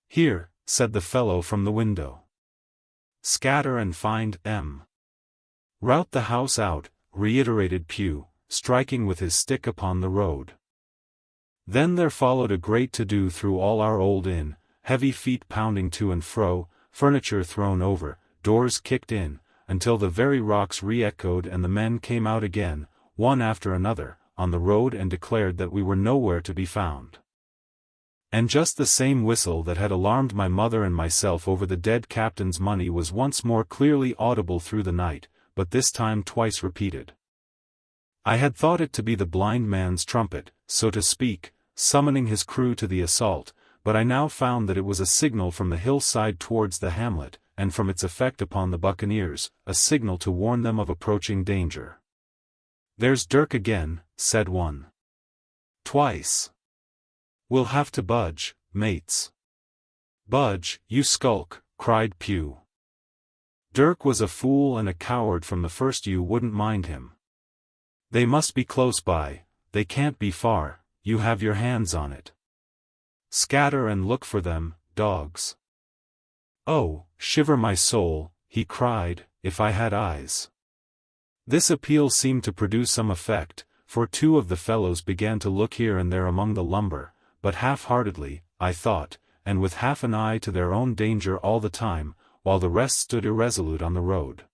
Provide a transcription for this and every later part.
"Here," said the fellow from the window. "Scatter and find M. Rout the house out," reiterated Pew, striking with his stick upon the road. Then there followed a great to-do through all our old inn, heavy feet pounding to and fro, furniture thrown over, doors kicked in, until the very rocks re-echoed and the men came out again, one after another, on the road and declared that we were nowhere to be found. And just the same whistle that had alarmed my mother and myself over the dead captain's money was once more clearly audible through the night, but this time twice repeated. I had thought it to be the blind man's trumpet, so to speak, summoning his crew to the assault, but I now found that it was a signal from the hillside towards the hamlet, and from its effect upon the buccaneers, a signal to warn them of approaching danger. "There's Dirk again," said one. "Twice. We'll have to budge, mates." "Budge, you skulk," cried Pew. "Dirk was a fool and a coward from the first. You wouldn't mind him. They must be close by, they can't be far, you have your hands on it. Scatter and look for them, dogs." "Oh, shiver my soul," he cried, "if I had eyes." This appeal seemed to produce some effect, for two of the fellows began to look here and there among the lumber, but half-heartedly, I thought, and with half an eye to their own danger all the time, while the rest stood irresolute on the road.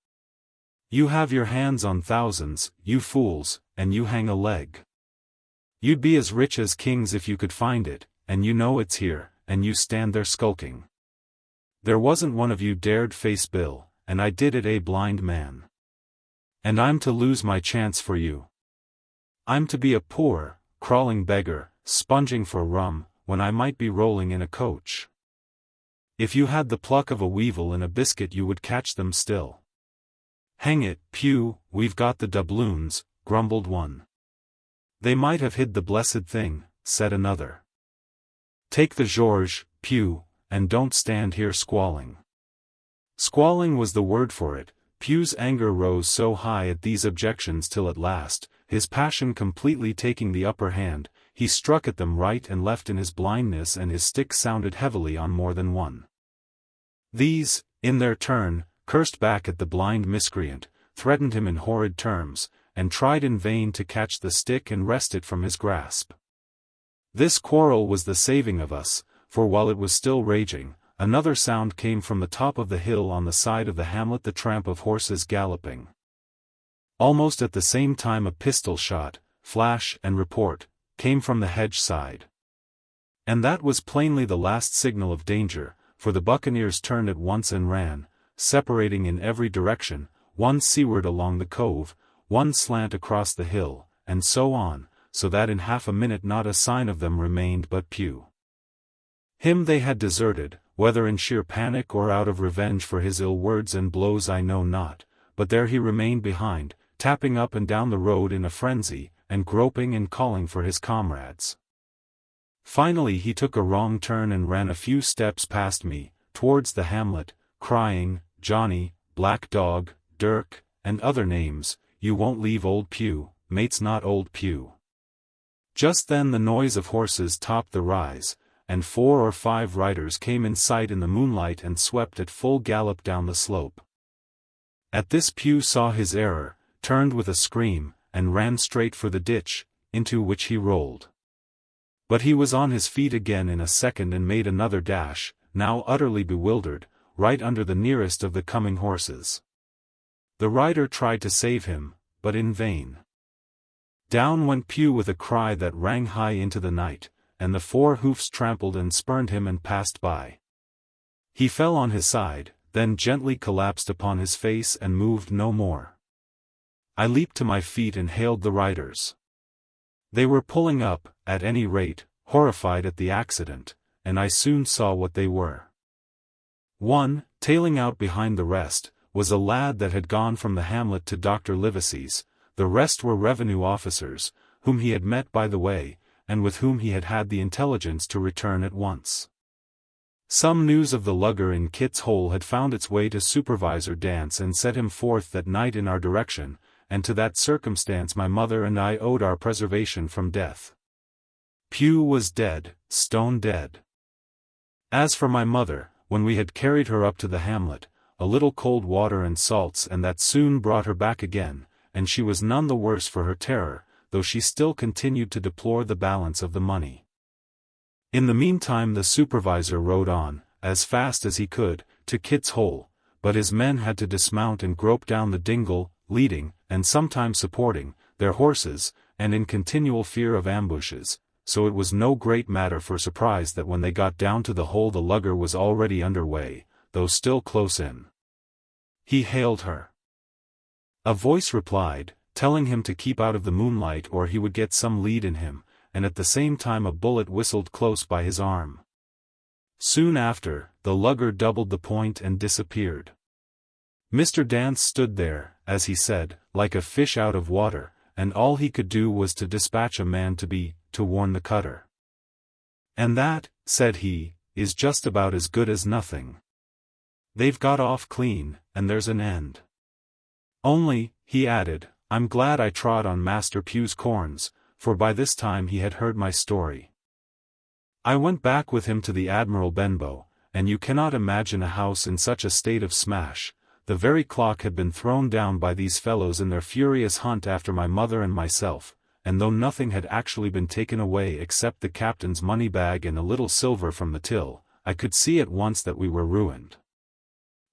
"You have your hands on thousands, you fools, and you hang a leg. You'd be as rich as kings if you could find it, and you know it's here, and you stand there skulking. There wasn't one of you dared face Bill, and I did it, a blind man. And I'm to lose my chance for you. I'm to be a poor, crawling beggar, sponging for rum, when I might be rolling in a coach. If you had the pluck of a weevil in a biscuit you would catch them still." "Hang it, Pew, we've got the doubloons," grumbled one. "They might have hid the blessed thing," said another. "Take the Georges, Pew, and don't stand here squalling." Squalling was the word for it. Pew's anger rose so high at these objections till at last, his passion completely taking the upper hand, he struck at them right and left in his blindness, and his stick sounded heavily on more than one. These, in their turn, cursed back at the blind miscreant, threatened him in horrid terms, and tried in vain to catch the stick and wrest it from his grasp. This quarrel was the saving of us, for while it was still raging, another sound came from the top of the hill on the side of the hamlet, the tramp of horses galloping. Almost at the same time a pistol shot, flash and report, came from the hedge side. And that was plainly the last signal of danger, for the buccaneers turned at once and ran, separating in every direction, one seaward along the cove, one slant across the hill, and so on, so that in half a minute not a sign of them remained but Pew. Him they had deserted, whether in sheer panic or out of revenge for his ill words and blows I know not, but there he remained behind, tapping up and down the road in a frenzy, and groping and calling for his comrades. Finally he took a wrong turn and ran a few steps past me, towards the hamlet, crying, "Johnny, Black Dog, Dirk, and other names, you won't leave old Pew, mates, not old Pew." Just then the noise of horses topped the rise, and 4 or 5 riders came in sight in the moonlight and swept at full gallop down the slope. At this Pew saw his error, turned with a scream, and ran straight for the ditch, into which he rolled. But he was on his feet again in a second and made another dash, now utterly bewildered, right under the nearest of the coming horses. The rider tried to save him, but in vain. Down went Pew with a cry that rang high into the night, and the 4 hoofs trampled and spurned him and passed by. He fell on his side, then gently collapsed upon his face and moved no more. I leaped to my feet and hailed the riders. They were pulling up, at any rate, horrified at the accident, and I soon saw what they were. One, tailing out behind the rest, was a lad that had gone from the hamlet to Dr. Livesey's. The rest were revenue officers, whom he had met by the way, and with whom he had had the intelligence to return at once. Some news of the lugger in Kit's Hole had found its way to Supervisor Dance and set him forth that night in our direction, and to that circumstance my mother and I owed our preservation from death. Pew was dead, stone dead. As for my mother, when we had carried her up to the hamlet, a little cold water and salts and that soon brought her back again, and she was none the worse for her terror, though she still continued to deplore the balance of the money. In the meantime the supervisor rode on, as fast as he could, to Kit's Hole, but his men had to dismount and grope down the dingle, leading, and sometimes supporting, their horses, and in continual fear of ambushes, so it was no great matter for surprise that when they got down to the hole the lugger was already under way, though still close in. He hailed her. A voice replied, telling him to keep out of the moonlight or he would get some lead in him, and at the same time a bullet whistled close by his arm. Soon after, the lugger doubled the point and disappeared. Mr. Dance stood there, as he said, like a fish out of water, and all he could do was to dispatch a man to warn the cutter. And that, said he, is just about as good as nothing. They've got off clean, and there's an end. Only, he added, I'm glad I trod on Master Pugh's corns, for by this time he had heard my story. I went back with him to the Admiral Benbow, and you cannot imagine a house in such a state of smash. The very clock had been thrown down by these fellows in their furious hunt after my mother and myself, and though nothing had actually been taken away except the captain's money bag and a little silver from the till, I could see at once that we were ruined.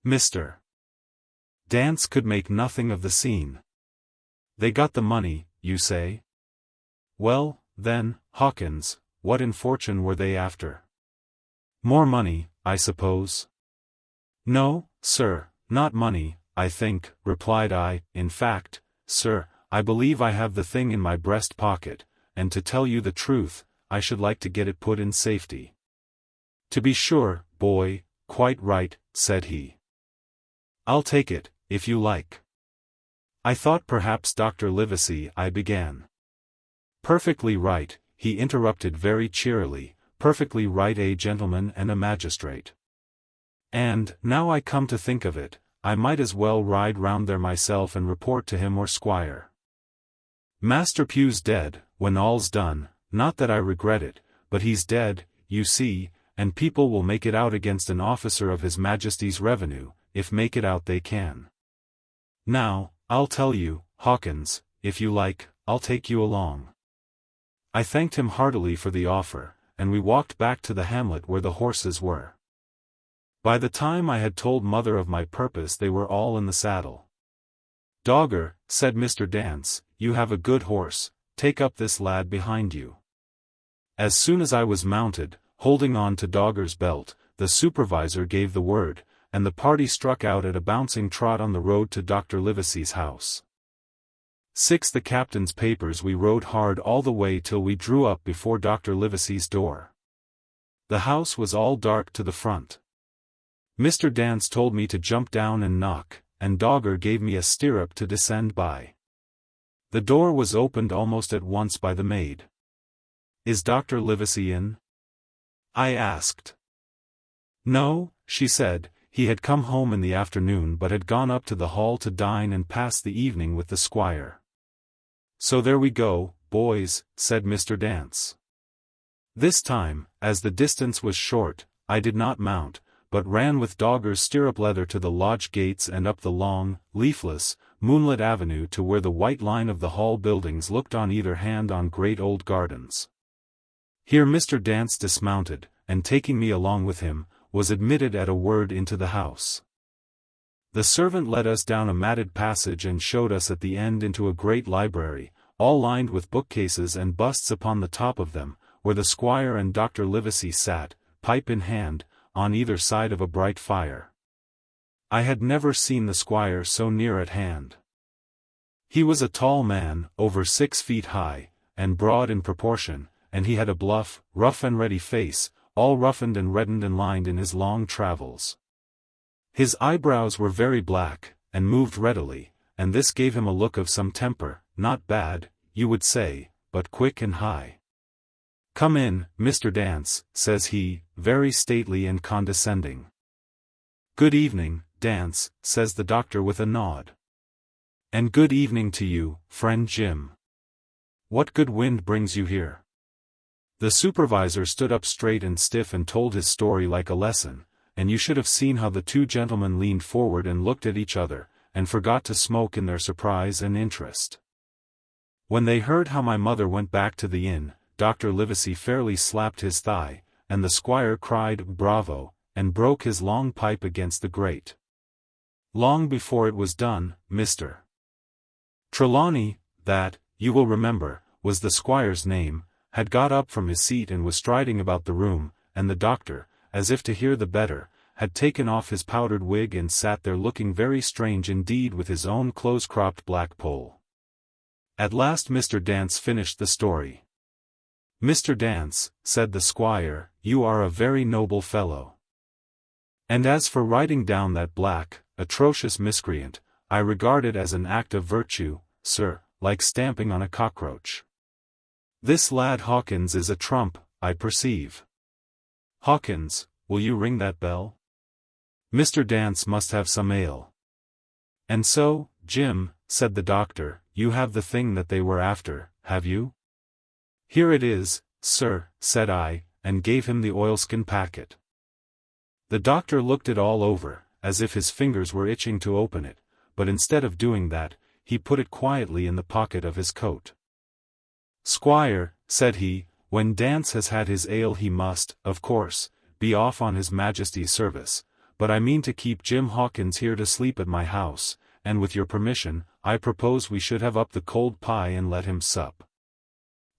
Mr. Dance could make nothing of the scene. They got the money, you say? Well, then, Hawkins, what in fortune were they after? More money, I suppose? No, sir, not money, I think, replied I. In fact, sir, I believe I have the thing in my breast pocket, and to tell you the truth, I should like to get it put in safety. To be sure, boy, quite right, said he. I'll take it, if you like. I thought perhaps Dr. Livesey, I began. Perfectly right, he interrupted very cheerily, perfectly right, a gentleman and a magistrate. And, now I come to think of it, I might as well ride round there myself and report to him or squire. Master Pugh's dead, when all's done, not that I regret it, but he's dead, you see, and people will make it out against an officer of His Majesty's revenue, if make it out they can. Now, I'll tell you, Hawkins, if you like, I'll take you along. I thanked him heartily for the offer, and we walked back to the hamlet where the horses were. By the time I had told mother of my purpose they were all in the saddle. Dogger, said Mr. Dance, you have a good horse, take up this lad behind you. As soon as I was mounted, holding on to Dogger's belt, the supervisor gave the word, and the party struck out at a bouncing trot on the road to Dr. Livesey's house. 6. The captain's papers. We rode hard all the way till we drew up before Dr. Livesey's door. The house was all dark to the front. Mr. Dance told me to jump down and knock, and Dogger gave me a stirrup to descend by. The door was opened almost at once by the maid. Is Dr. Livesey in? I asked. No, she said, he had come home in the afternoon but had gone up to the hall to dine and pass the evening with the squire. So there we go, boys, said Mr. Dance. This time, as the distance was short, I did not mount, but ran with Dogger's stirrup leather to the lodge gates and up the long, leafless, moonlit avenue to where the white line of the hall buildings looked on either hand on great old gardens. Here Mr. Dance dismounted, and taking me along with him, was admitted at a word into the house. The servant led us down a matted passage and showed us at the end into a great library, all lined with bookcases and busts upon the top of them, where the squire and Dr. Livesey sat, pipe in hand, on either side of a bright fire. I had never seen the squire so near at hand. He was a tall man, over 6 feet high, and broad in proportion, and he had a bluff, rough and ready face, all roughened and reddened and lined in his long travels. His eyebrows were very black, and moved readily, and this gave him a look of some temper, not bad, you would say, but quick and high. Come in, Mr. Dance, says he, very stately and condescending. Good evening, Dance, says the doctor with a nod. And good evening to you, friend Jim. What good wind brings you here? The supervisor stood up straight and stiff and told his story like a lesson, and you should have seen how the two gentlemen leaned forward and looked at each other, and forgot to smoke in their surprise and interest. When they heard how my mother went back to the inn, Dr. Livesey fairly slapped his thigh, and the squire cried "Bravo," and broke his long pipe against the grate. Long before it was done, Mr. Trelawney, that, you will remember, was the squire's name, had got up from his seat and was striding about the room, and the doctor, as if to hear the better, had taken off his powdered wig and sat there looking very strange indeed with his own close-cropped black poll. At last Mr. Dance finished the story. "Mr. Dance," said the squire, "you are a very noble fellow. And as for writing down that black, atrocious miscreant, I regard it as an act of virtue, sir, like stamping on a cockroach. This lad Hawkins is a trump, I perceive. Hawkins, will you ring that bell? Mr. Dance must have some ale." "And so, Jim," said the doctor, "you have the thing that they were after, have you?" "Here it is, sir," said I, and gave him the oilskin packet. The doctor looked it all over, as if his fingers were itching to open it, but instead of doing that, he put it quietly in the pocket of his coat. "Squire," said he, "when Dance has had his ale he must, of course, be off on his Majesty's service, but I mean to keep Jim Hawkins here to sleep at my house, and with your permission, I propose we should have up the cold pie and let him sup."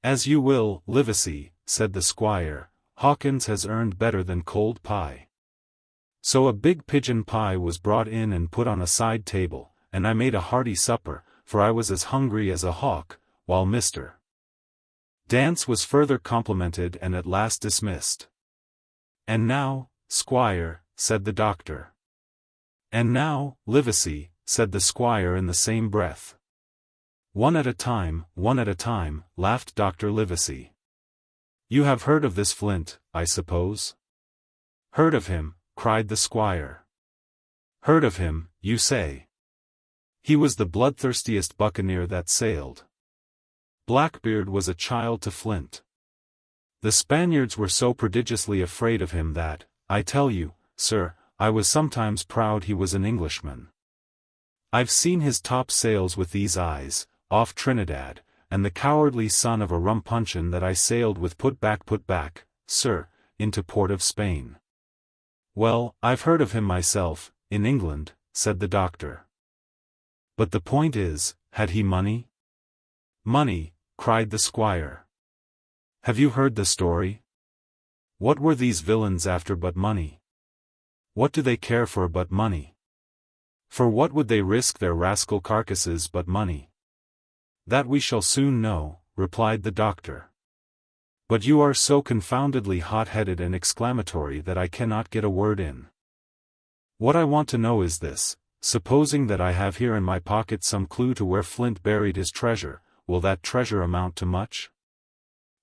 "As you will, Livesey," said the squire, "Hawkins has earned better than cold pie." So a big pigeon pie was brought in and put on a side table, and I made a hearty supper, for I was as hungry as a hawk, while Mr. Dance was further complimented and at last dismissed. "And now, squire," said the doctor. "And now, Livesey," said the squire in the same breath. One at a time," laughed Dr. Livesey. "You have heard of this Flint, I suppose?" "Heard of him," cried the squire. "Heard of him, you say? He was the bloodthirstiest buccaneer that sailed. Blackbeard was a child to Flint. The Spaniards were so prodigiously afraid of him that, I tell you, sir, I was sometimes proud he was an Englishman. I've seen his top sails with these eyes, off Trinidad, and the cowardly son of a rumpuncheon that I sailed with put back, sir, into port of Spain." "Well, I've heard of him myself, in England," said the doctor. "But the point is, had he money?" "Money," cried the squire. "Have you heard the story? What were these villains after but money? What do they care for but money? For what would they risk their rascal carcasses but money?" "That we shall soon know," replied the doctor. "But you are so confoundedly hot-headed and exclamatory that I cannot get a word in. What I want to know is this: supposing that I have here in my pocket some clue to where Flint buried his treasure, will that treasure amount to much?"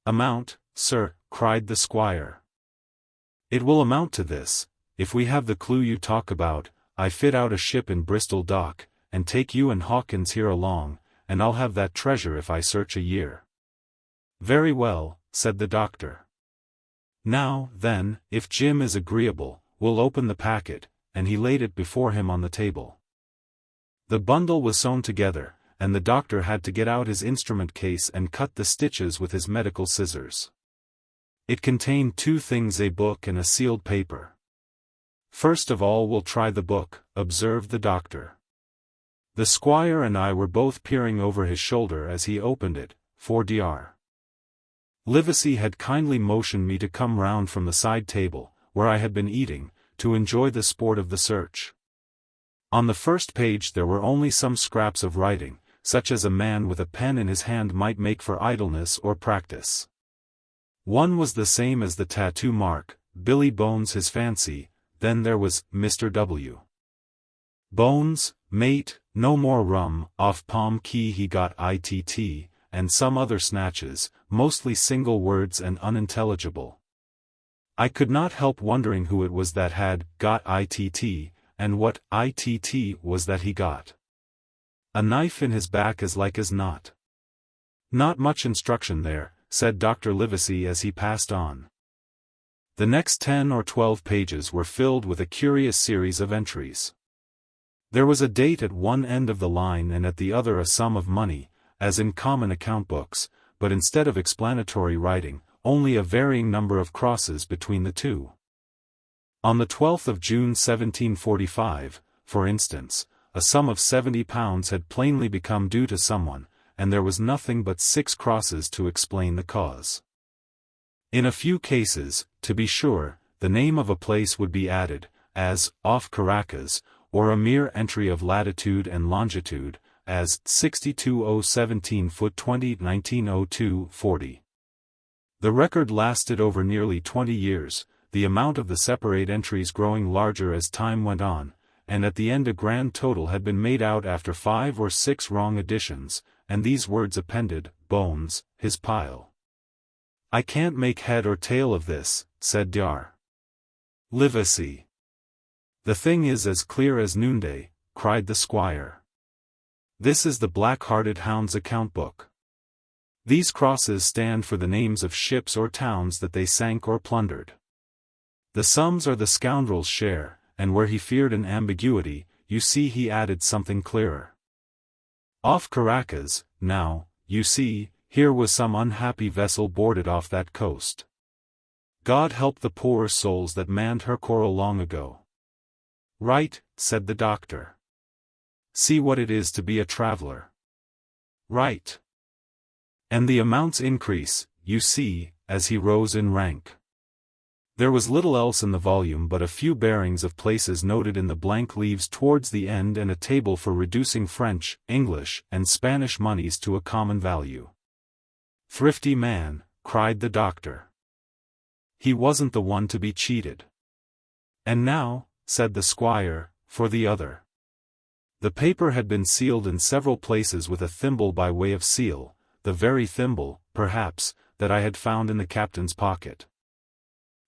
"Amount, sir," cried the squire. "It will amount to this: if we have the clue you talk about, I fit out a ship in Bristol dock, and take you and Hawkins here along, and I'll have that treasure if I search a year." "Very well," said the doctor. "Now, then, if Jim is agreeable, we'll open the packet," and he laid it before him on the table. The bundle was sewn together, and the doctor had to get out his instrument case and cut the stitches with his medical scissors. It contained two things: a book and a sealed paper. "First of all we'll try the book," observed the doctor. The squire and I were both peering over his shoulder as he opened it, for Dr. Livesey had kindly motioned me to come round from the side table, where I had been eating, to enjoy the sport of the search. On the first page there were only some scraps of writing, such as a man with a pen in his hand might make for idleness or practice. One was the same as the tattoo mark, "Billy Bones his fancy," then there was, "Mr. W. Bones, mate, no more rum, off Palm Key he got ITT, and some other snatches, mostly single words and unintelligible. I could not help wondering who it was that had got ITT, and what ITT was that he got. A knife in his back as like as not. Not much instruction there, said Dr. Livesey as he passed on. The next 10 or 12 pages were filled with a curious series of entries. There was a date at one end of the line and at the other a sum of money, as in common account books, but instead of explanatory writing, only a varying number of crosses between the two. On the 12th of June 1745, for instance, a sum of £70 had plainly become due to someone, and there was nothing but 6 crosses to explain the cause. In a few cases, to be sure, the name of a place would be added, as, off Caracas, or a mere entry of latitude and longitude, as 62017 foot 20 1902 40. The record lasted over nearly 20 years, the amount of the separate entries growing larger as time went on, and at the end a grand total had been made out after 5 or 6 wrong additions, and these words appended: Bones, his pile. "I can't make head or tail of this," said Dr. Livesey. "The thing is as clear as noonday," cried the squire. "This is the Black-Hearted Hound's account book. These crosses stand for the names of ships or towns that they sank or plundered. The sums are the scoundrel's share, and where he feared an ambiguity, you see he added something clearer. Off Caracas, now, you see, here was some unhappy vessel boarded off that coast. God help the poor souls that manned her coral long ago." "Right," said the doctor. "See what it is to be a traveler." "Right. And the amounts increase, you see, as he rose in rank." There was little else in the volume but a few bearings of places noted in the blank leaves towards the end and a table for reducing French, English, and Spanish moneys to a common value. "Thrifty man," cried the doctor. He wasn't the one to be cheated. "And now," said the squire, "for the other." The paper had been sealed in several places with a thimble by way of seal, the very thimble, perhaps, that I had found in the captain's pocket.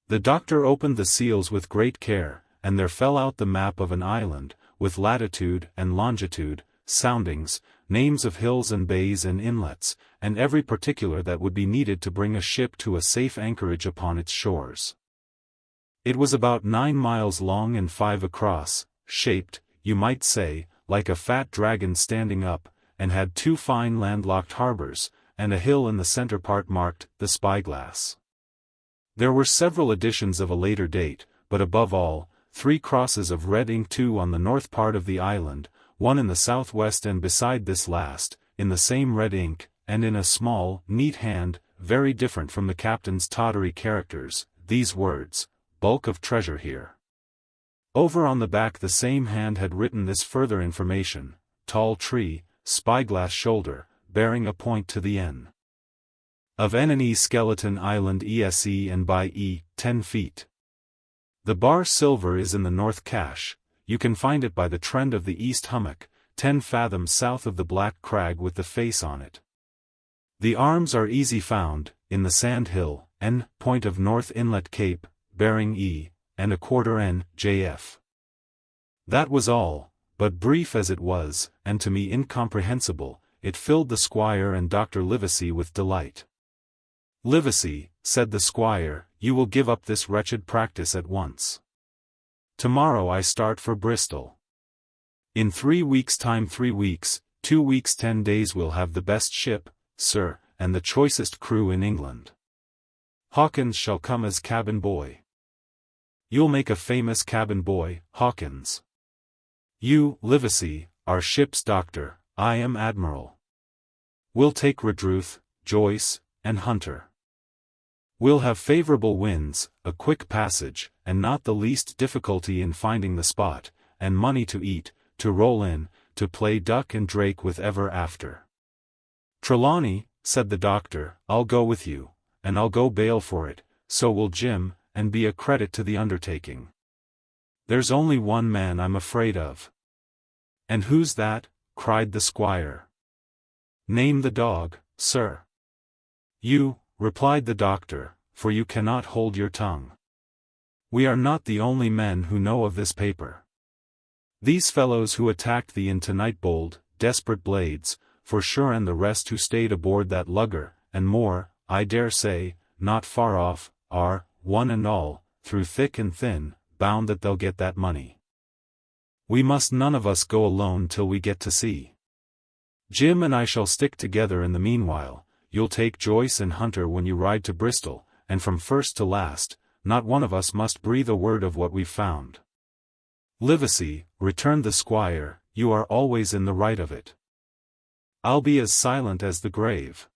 The doctor opened the seals with great care, and there fell out the map of an island, with latitude and longitude, soundings, names of hills and bays and inlets, and every particular that would be needed to bring a ship to a safe anchorage upon its shores. It was about 9 miles long and 5 across, shaped, you might say, like a fat dragon standing up, and had 2 fine landlocked harbors, and a hill in the center part marked, the Spyglass. There were several editions of a later date, but above all, 3 crosses of red ink, 2 on the north part of the island, 1 in the southwest and beside this last, in the same red ink, and in a small, neat hand, very different from the captain's tottery characters, these words: "Bulk of treasure here." Over on the back the same hand had written this further information: "Tall tree, Spyglass shoulder, bearing a point to the N. of N&E Skeleton Island ESE and by E, 10 feet. The bar silver is in the north cache, you can find it by the trend of the east hummock, 10 fathoms south of the black crag with the face on it. The arms are easy found, in the sand hill, N, point of North Inlet Cape, bearing E, and a quarter N, JF. That was all, but brief as it was, and to me incomprehensible, it filled the squire and Dr. Livesey with delight. "Livesey," said the squire, "you will give up this wretched practice at once. Tomorrow I start for Bristol. In 3 weeks' time, 3 weeks, 2 weeks 10 days we'll have the best ship, sir, and the choicest crew in England. Hawkins shall come as cabin boy. You'll make a famous cabin boy, Hawkins. You, Livesey, are ship's doctor, I am admiral. We'll take Redruth, Joyce, and Hunter. We'll have favorable winds, a quick passage, and not the least difficulty in finding the spot, and money to eat, to roll in, to play duck and drake with ever after." "Trelawney," said the doctor, "I'll go with you, and I'll go bail for it, so will Jim, and be a credit to the undertaking. There's only one man I'm afraid of." "And who's that?" cried the squire. "Name the dog, sir." "You," replied the doctor, "for you cannot hold your tongue. We are not the only men who know of this paper. These fellows who attacked thee in tonight, bold, desperate blades, for sure, and the rest who stayed aboard that lugger, and more, I dare say, not far off, are, one and all, through thick and thin, bound that they'll get that money. We must none of us go alone till we get to sea. Jim and I shall stick together in the meanwhile. You'll take Joyce and Hunter when you ride to Bristol, and from first to last, not one of us must breathe a word of what we've found. Livesey, returned the squire, you are always in the right of it. I'll be as silent as the grave.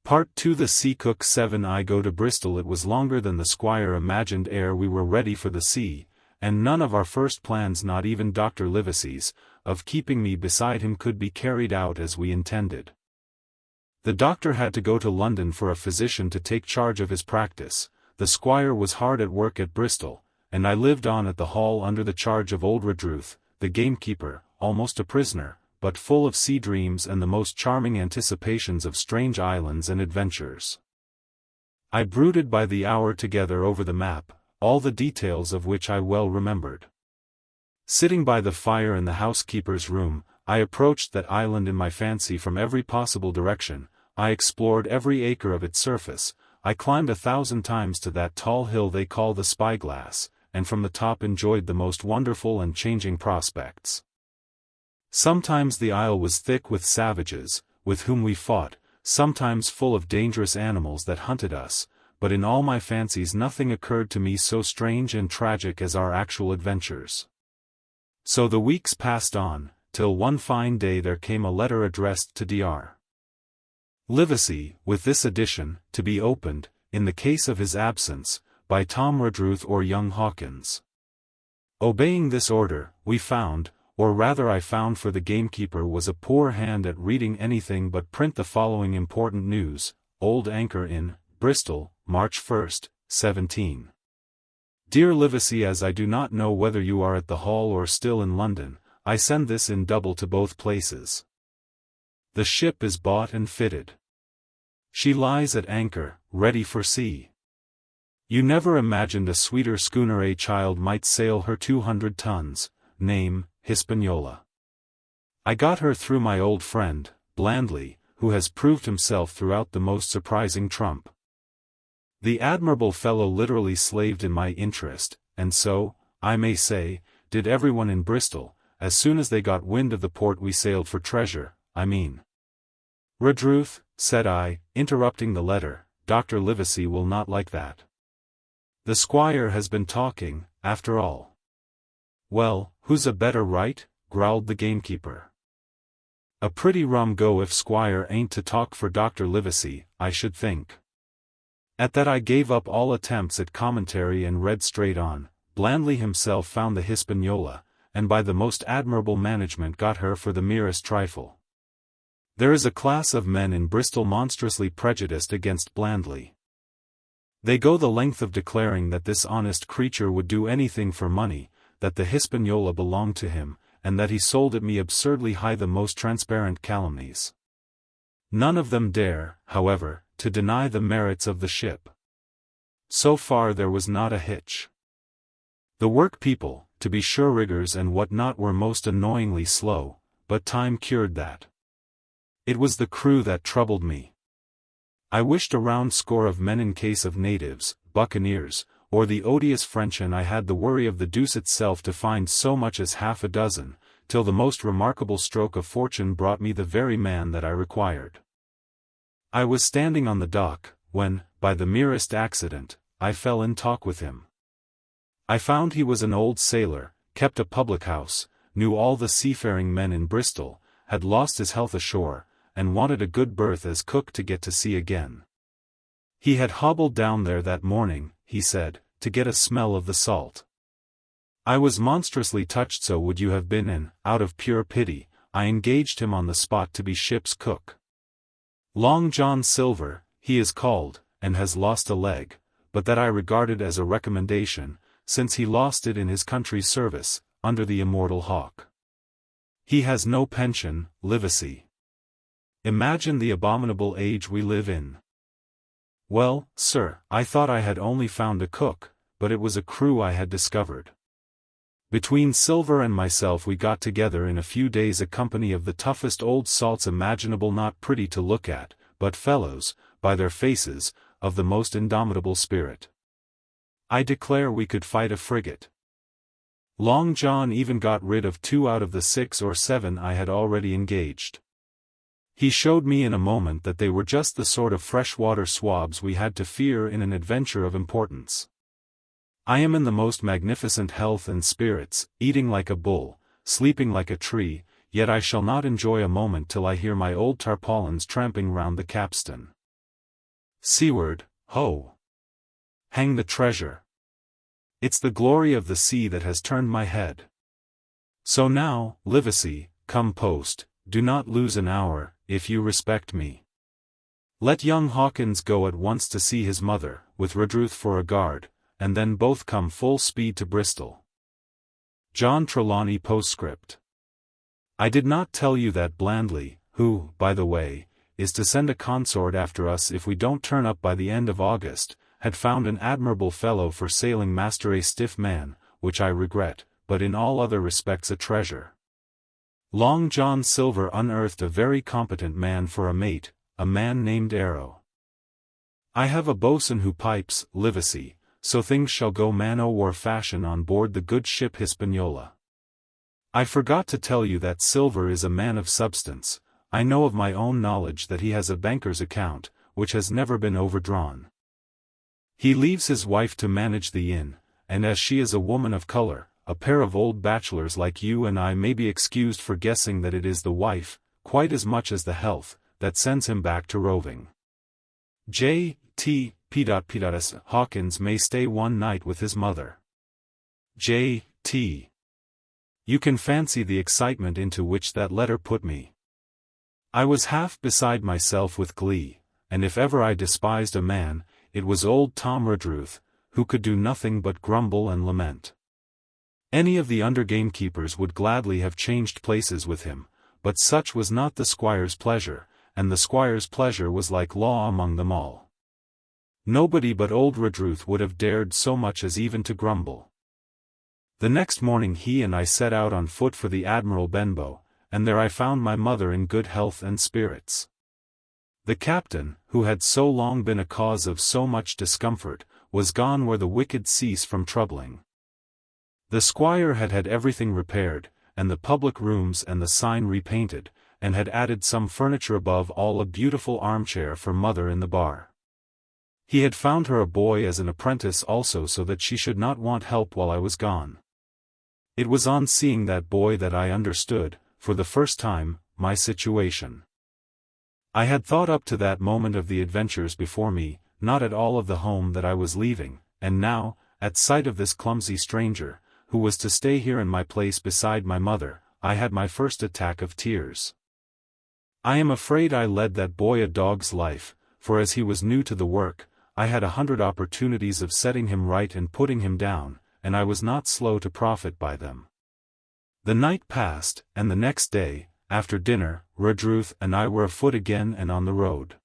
Part 2. The Sea Cook 7. I go to Bristol. It was longer than the squire imagined ere we were ready for the sea, and none of our first plans, not even Dr. Livesey's, of keeping me beside him could be carried out as we intended. The doctor had to go to London for a physician to take charge of his practice, the squire was hard at work at Bristol, and I lived on at the Hall under the charge of old Redruth, the gamekeeper, almost a prisoner, but full of sea dreams and the most charming anticipations of strange islands and adventures. I brooded by the hour together over the map, all the details of which I well remembered. Sitting by the fire in the housekeeper's room, I approached that island in my fancy from every possible direction. I explored every acre of its surface, I climbed 1,000 times to that tall hill they call the Spyglass, and from the top enjoyed the most wonderful and changing prospects. Sometimes the isle was thick with savages, with whom we fought, sometimes full of dangerous animals that hunted us, but in all my fancies nothing occurred to me so strange and tragic as our actual adventures. So the weeks passed on, till one fine day there came a letter addressed to Dr. Livesey, with this addition, to be opened, in the case of his absence, by Tom Redruth or young Hawkins. Obeying this order, we found, or rather I found, for the gamekeeper was a poor hand at reading anything but print, the following important news: Old Anchor Inn, Bristol, March 1st, 17. Dear Livesey, as I do not know whether you are at the Hall or still in London, I send this in double to both places. The ship is bought and fitted. She lies at anchor, ready for sea. You never imagined a sweeter schooner. A child might sail her 200 tons, name, Hispaniola. I got her through my old friend, Blandly, who has proved himself throughout the most surprising trump. The admirable fellow literally slaved in my interest, and so, I may say, did everyone in Bristol. As soon as they got wind of the port we sailed for treasure, I mean. Redruth, said I, interrupting the letter, Dr. Livesey will not like that. The squire has been talking, after all. Well, who's a better right? Growled the gamekeeper. A pretty rum go if squire ain't to talk for Dr. Livesey, I should think. At that I gave up all attempts at commentary and read straight on. Blandly himself found the Hispaniola, and by the most admirable management got her for the merest trifle. There is a class of men in Bristol monstrously prejudiced against Blandly. They go the length of declaring that this honest creature would do anything for money, that the Hispaniola belonged to him, and that he sold at me absurdly high, the most transparent calumnies. None of them dare, however, to deny the merits of the ship. So far there was not a hitch. The work people, to be sure, riggers and what not, were most annoyingly slow, but time cured that. It was the crew that troubled me. I wished a round score of men in case of natives, buccaneers, or the odious French, and I had the worry of the deuce itself to find so much as half a dozen, till the most remarkable stroke of fortune brought me the very man that I required. I was standing on the dock, when, by the merest accident, I fell in talk with him. I found he was an old sailor, kept a public house, knew all the seafaring men in Bristol, had lost his health ashore, and wanted a good berth as cook to get to sea again. He had hobbled down there that morning, he said, to get a smell of the salt. I was monstrously touched, so would you have been, and, out of pure pity, I engaged him on the spot to be ship's cook. Long John Silver, he is called, and has lost a leg, but that I regarded as a recommendation, since he lost it in his country's service, under the immortal Hawke. He has no pension, Livesey. Imagine the abominable age we live in. Well, sir, I thought I had only found a cook, but it was a crew I had discovered. Between Silver and myself we got together in a few days a company of the toughest old salts imaginable, not pretty to look at, but fellows, by their faces, of the most indomitable spirit. I declare we could fight a frigate. Long John even got rid of 2 out of the 6 or 7 I had already engaged. He showed me in a moment that they were just the sort of freshwater swabs we had to fear in an adventure of importance. I am in the most magnificent health and spirits, eating like a bull, sleeping like a tree, yet I shall not enjoy a moment till I hear my old tarpaulins tramping round the capstan. Seaward, ho! Hang the treasure! It's the glory of the sea that has turned my head. So now, Livesey, come post, do not lose an hour, if you respect me. Let young Hawkins go at once to see his mother, with Redruth for a guard, and then both come full speed to Bristol. John Trelawney postscript. I did not tell you that Blandly, who, by the way, is to send a consort after us if we don't turn up by the end of August, had found an admirable fellow for sailing master, a stiff man, which I regret, but in all other respects a treasure. Long John Silver unearthed a very competent man for a mate, a man named Arrow. I have a boatswain who pipes, Livesey, so things shall go man-o'-war fashion on board the good ship Hispaniola. I forgot to tell you that Silver is a man of substance. I know of my own knowledge that he has a banker's account, which has never been overdrawn. He leaves his wife to manage the inn, and as she is a woman of color, a pair of old bachelors like you and I may be excused for guessing that it is the wife, quite as much as the health, that sends him back to roving. J.T. P.P.S. Hawkins may stay one night with his mother. J.T. You can fancy the excitement into which that letter put me. I was half beside myself with glee, and if ever I despised a man, it was old Tom Redruth, who could do nothing but grumble and lament. Any of the under gamekeepers would gladly have changed places with him, but such was not the squire's pleasure, and the squire's pleasure was like law among them all. Nobody but old Redruth would have dared so much as even to grumble. The next morning he and I set out on foot for the Admiral Benbow, and there I found my mother in good health and spirits. The captain, who had so long been a cause of so much discomfort, was gone where the wicked cease from troubling. The squire had had everything repaired, and the public rooms and the sign repainted, and had added some furniture, above all a beautiful armchair for mother in the bar. He had found her a boy as an apprentice also, so that she should not want help while I was gone. It was on seeing that boy that I understood, for the first time, my situation. I had thought up to that moment of the adventures before me, not at all of the home that I was leaving, and now, at sight of this clumsy stranger, who was to stay here in my place beside my mother, I had my first attack of tears. I am afraid I led that boy a dog's life, for as he was new to the work, I had 100 opportunities of setting him right and putting him down, and I was not slow to profit by them. The night passed, and the next day, after dinner, Redruth and I were afoot again and on the road.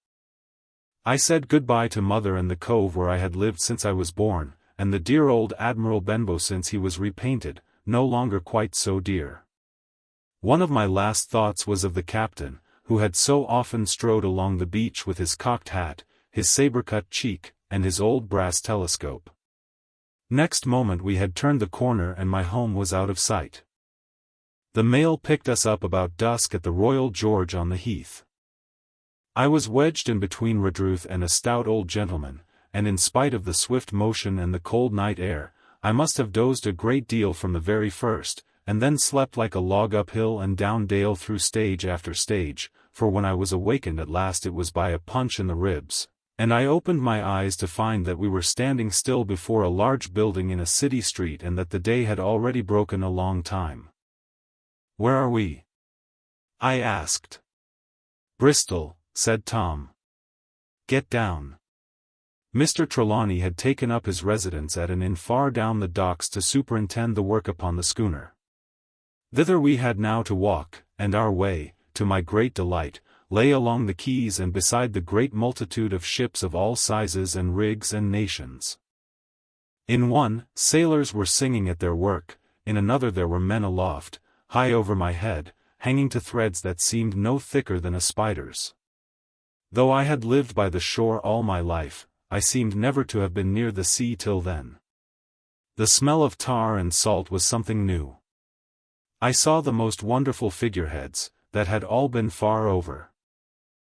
I said goodbye to mother and the cove where I had lived since I was born, and the dear old Admiral Benbow since he was repainted, no longer quite so dear. One of my last thoughts was of the captain, who had so often strode along the beach with his cocked hat, his sabre-cut cheek, and his old brass telescope. Next moment we had turned the corner and my home was out of sight. The mail picked us up about dusk at the Royal George on the Heath. I was wedged in between Redruth and a stout old gentleman, and in spite of the swift motion and the cold night air, I must have dozed a great deal from the very first, and then slept like a log up hill and down dale through stage after stage, for when I was awakened at last it was by a punch in the ribs, and I opened my eyes to find that we were standing still before a large building in a city street and that the day had already broken a long time. "Where are we?" I asked. "Bristol," said Tom. "Get down." Mr. Trelawney had taken up his residence at an inn far down the docks to superintend the work upon the schooner. Thither we had now to walk, and our way, to my great delight, lay along the quays and beside the great multitude of ships of all sizes and rigs and nations. In one, sailors were singing at their work, in another there were men aloft, high over my head, hanging to threads that seemed no thicker than a spider's. Though I had lived by the shore all my life, I seemed never to have been near the sea till then. The smell of tar and salt was something new. I saw the most wonderful figureheads, that had all been far over.